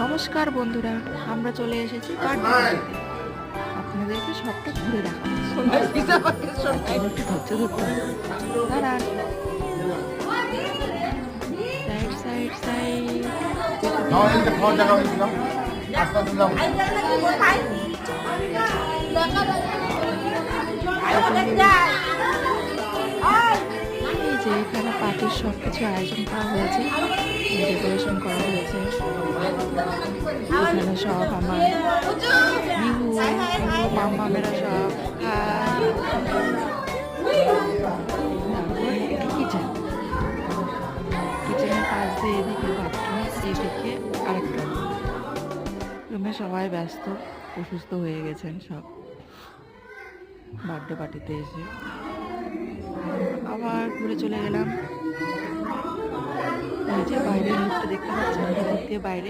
নমস্কার বন্ধুরা, আমরা চলে এসেছি বার্থডে পার্টিতে। আপনাদেরকে সবটা ঘুরে দেখাবো। আপনারা একটু ধৈর্য ধরতে হবে। দাঁড়ান। Side side side. এই যে এখানে পার্টির সব কিছু আয়োজন করা হয়েছে, ডেকোরেশন করা হয়েছে। এখানে সব আমার মিহু মাম্মামেরা সব কিচেন, কিচেনের পাশ দিয়ে এদিকে বাথরুম, এদিকে আরেকটা রুমে সবাই ব্যস্ত, অসুস্থ হয়ে গেছেন সব বার্থডে পার্টিতে এসে। আবার ঘুরে চলে গেলাম। এই যে বাইরের লুকটা দেখতে পাচ্ছেন, এদিক দিয়ে বাইরে